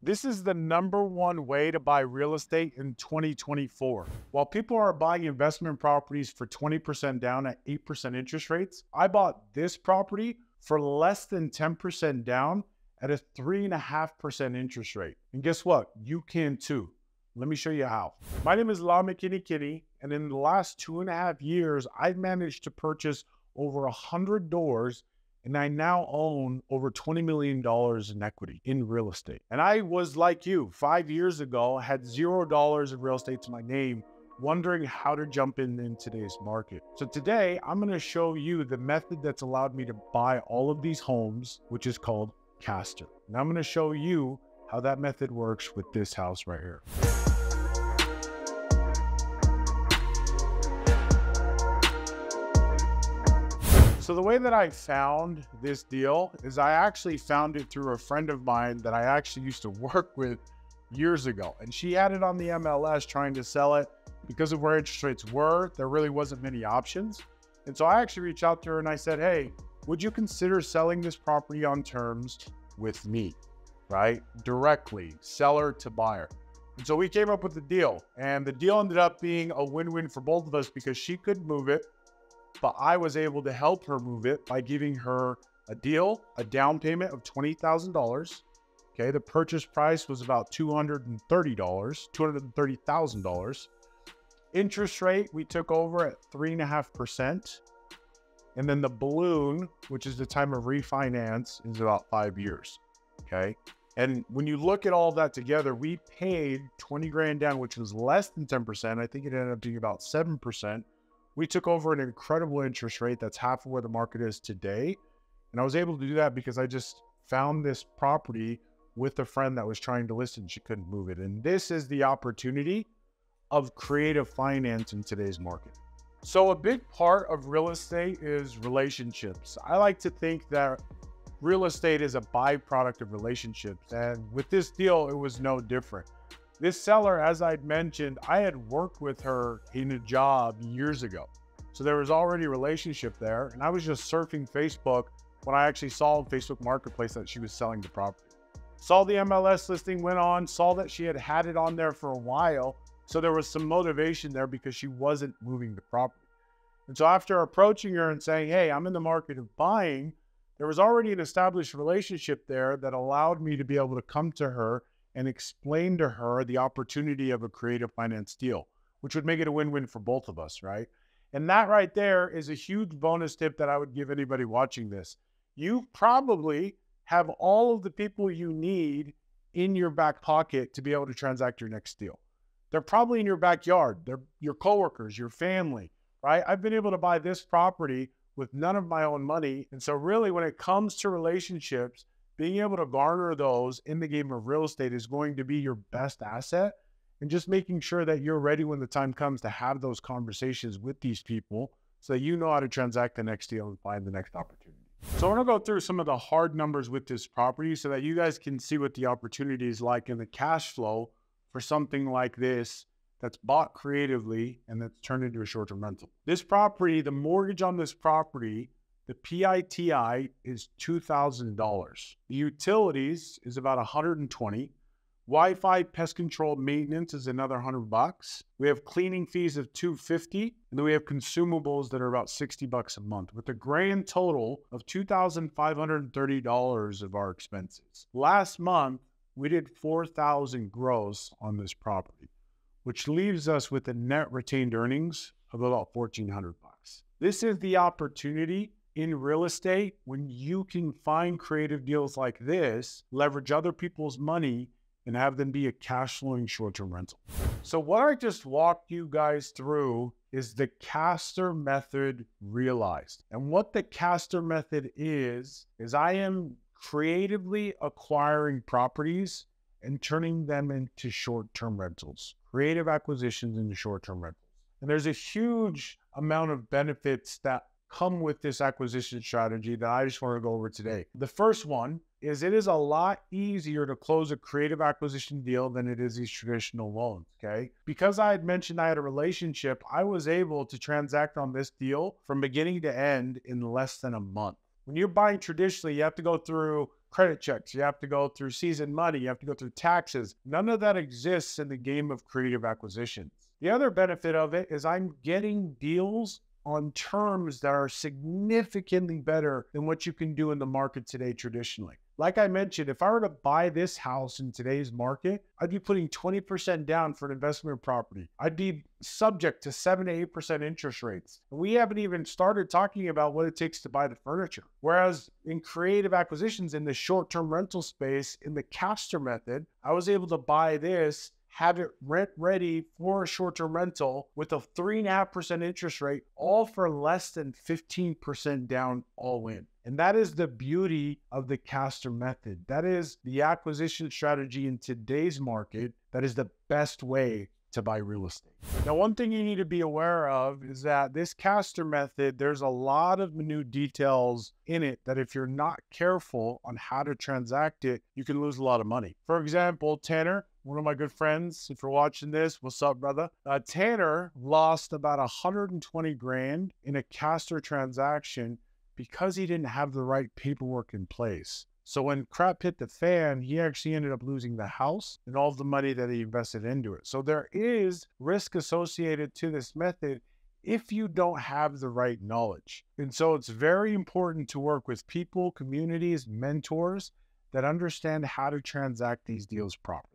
This is the #1 way to buy real estate in 2024. While people are buying investment properties for 20% down at 8% interest rates, I bought this property for less than 10% down at a 3.5% interest rate. And guess what? You can too. Let me show you how. My name is La McKinney, and in the last 2.5 years, I've managed to purchase over 100 doors, and I now own over $20 million in equity in real estate. And I was like you, 5 years ago, had $0 of real estate to my name, wondering how to jump in today's market. So today, I'm gonna show you the method that's allowed me to buy all of these homes, which is called Caster. And I'm gonna show you how that method works with this house right here. So the way that I found this deal is I actually found it through a friend of mine that I actually used to work with years ago. And she had it on the MLS trying to sell it because of where interest rates were. There really wasn't many options. And so I actually reached out to her and I said, hey, would you consider selling this property on terms with me, right? Directly, seller to buyer. And so we came up with the deal, and the deal ended up being a win-win for both of us because she could move it, but I was able to help her move it by giving her a deal, a down payment of $20,000. Okay, the purchase price was about $230,000. Interest rate, we took over at 3.5%. And then the balloon, which is the time of refinance, is about 5 years. Okay. And when you look at all that together, we paid 20 grand down, which was less than 10%. I think it ended up being about 7%. We took over an incredible interest rate that's half of where the market is today. And I was able to do that because I just found this property with a friend that was trying to list it and she couldn't move it. And this is the opportunity of creative finance in today's market. So a big part of real estate is relationships. I like to think that real estate is a byproduct of relationships. And with this deal, it was no different. This seller, as I'd mentioned, I had worked with her in a job years ago. So there was already a relationship there. And I was just surfing Facebook when I actually saw on Facebook Marketplace that she was selling the property. Saw the MLS listing, went on, saw that she had had it on there for a while. So there was some motivation there because she wasn't moving the property. And so after approaching her and saying, hey, I'm in the market of buying, there was already an established relationship there that allowed me to be able to come to her and explain to her the opportunity of a creative finance deal, which would make it a win-win for both of us, right? And that right there is a huge bonus tip that I would give anybody watching this. You probably have all of the people you need in your back pocket to be able to transact your next deal. They're probably in your backyard. They're your coworkers, your family, right? I've been able to buy this property with none of my own money. And so really when it comes to relationships, being able to garner those in the game of real estate is going to be your best asset. And just making sure that you're ready when the time comes to have those conversations with these people so that you know how to transact the next deal and find the next opportunity. So I'm going to go through some of the hard numbers with this property so that you guys can see what the opportunity is like in the cash flow for something like this that's bought creatively and that's turned into a short-term rental. This property, the mortgage on this property, the PITI is $2,000. The utilities is about $120. Wi-Fi, pest control, maintenance is another $100. We have cleaning fees of $250, and then we have consumables that are about $60 a month, with a grand total of $2,530 of our expenses. Last month, we did $4,000 gross on this property, which leaves us with a net retained earnings of about $1,400. This is the opportunity in real estate when you can find creative deals like this, leverage other people's money, and have them be a cash flowing short-term rental. So what I just walked you guys through is the Caster method realized. And what the Caster method is I am creatively acquiring properties and turning them into short-term rentals, creative acquisitions into short-term rentals. And there's a huge amount of benefits that come with this acquisition strategy that I just want to go over today. The first one is it is a lot easier to close a creative acquisition deal than it is these traditional loans, okay? Because I had mentioned I had a relationship, I was able to transact on this deal from beginning to end in less than a month. When you're buying traditionally, you have to go through credit checks. You have to go through seasoned money. You have to go through taxes. None of that exists in the game of creative acquisitions. The other benefit of it is I'm getting deals on terms that are significantly better than what you can do in the market today traditionally. Like I mentioned, if I were to buy this house in today's market, I'd be putting 20% down for an investment property. I'd be subject to 7 to 8% interest rates. And we haven't even started talking about what it takes to buy the furniture. Whereas in creative acquisitions in the short-term rental space, in the Castor method, I was able to buy this, have it rent ready for a short-term rental with a 3.5% interest rate, all for less than 15% down all in. And that is the beauty of the Castor method. That is the acquisition strategy in today's market. That is the best way to buy real estate. Now, one thing you need to be aware of is that this Castor method, there's a lot of minute details in it that if you're not careful on how to transact it, you can lose a lot of money. For example, Tanner, one of my good friends, if you're watching this, what's up, brother? Tanner lost about 120 grand in a Castor transaction because he didn't have the right paperwork in place. So when crap hit the fan, he actually ended up losing the house and all of the money that he invested into it. So there is risk associated to this method if you don't have the right knowledge. And so it's very important to work with people, communities, mentors that understand how to transact these deals properly.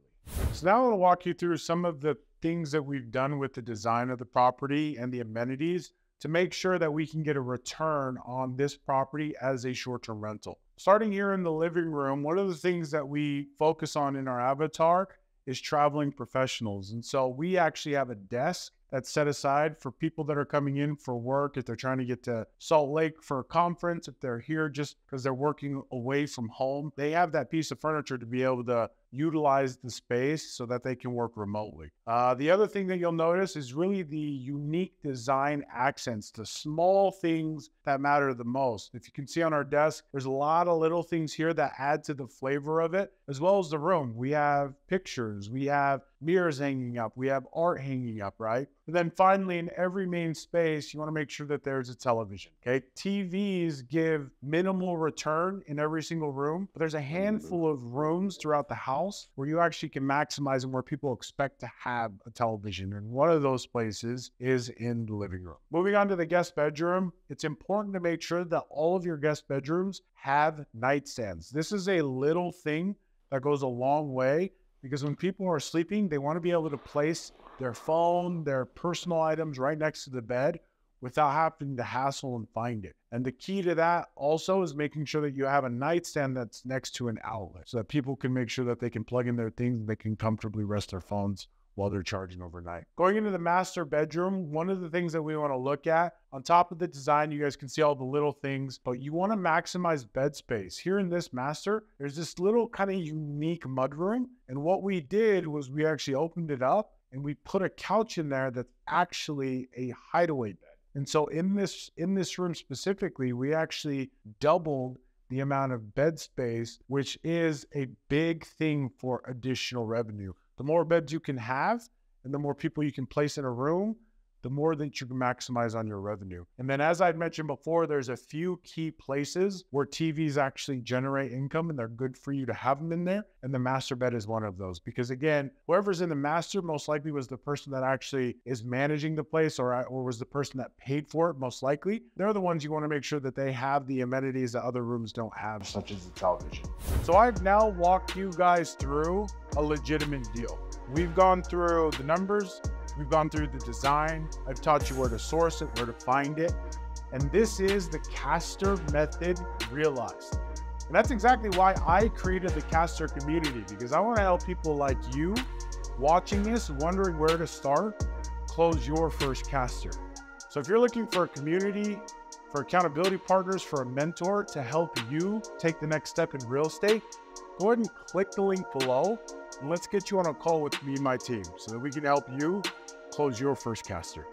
So now I want to walk you through some of the things that we've done with the design of the property and the amenities to make sure that we can get a return on this property as a short-term rental. Starting here in the living room, one of the things that we focus on in our avatar is traveling professionals. And so we actually have a desk that's set aside for people that are coming in for work, if they're trying to get to Salt Lake for a conference, if they're here just because they're working away from home, they have that piece of furniture to be able to utilize the space so that they can work remotely. The other thing that you'll notice is really the unique design accents, the small things that matter the most. If you can see on our desk, there's a lot of little things here that add to the flavor of it, as well as the room. We have pictures, we have mirrors hanging up, we have art hanging up, right? And then finally, in every main space, you want to make sure that there's a television, okay? TVs give minimal return in every single room, but there's a handful of rooms throughout the house where you actually can maximize and where people expect to have a television. And one of those places is in the living room. Moving on to the guest bedroom, it's important to make sure that all of your guest bedrooms have nightstands. This is a little thing that goes a long way because when people are sleeping, they want to be able to place their phone, their personal items right next to the bed without having to hassle and find it. And the key to that also is making sure that you have a nightstand that's next to an outlet so that people can make sure that they can plug in their things and they can comfortably rest their phones while they're charging overnight. Going into the master bedroom, one of the things that we want to look at, on top of the design, you guys can see all the little things, but you want to maximize bed space. Here in this master, there's this little kind of unique mudroom. And what we did was we actually opened it up and we put a couch in there that's actually a hideaway bed. And so in this room specifically, we actually doubled the amount of bed space, which is a big thing for additional revenue. The more beds you can have and the more people you can place in a room, the more that you can maximize on your revenue. And then as I'd mentioned before, there's a few key places where TVs actually generate income and they're good for you to have them in there. And the master bed is one of those because again, whoever's in the master most likely was the person that actually is managing the place or was the person that paid for it most likely. They're the ones you want to make sure that they have the amenities that other rooms don't have, such as the television. So I've now walked you guys through a legitimate deal. We've gone through the numbers, we've gone through the design, I've taught you where to source it, where to find it, and this is the Castor method realized. And that's exactly why I created the Castor community, because I want to help people like you watching this, wondering where to start, close your first Castor. So if you're looking for a community, for accountability partners, for a mentor to help you take the next step in real estate, go ahead and click the link below and let's get you on a call with me and my team so that we can help you close your first Castor.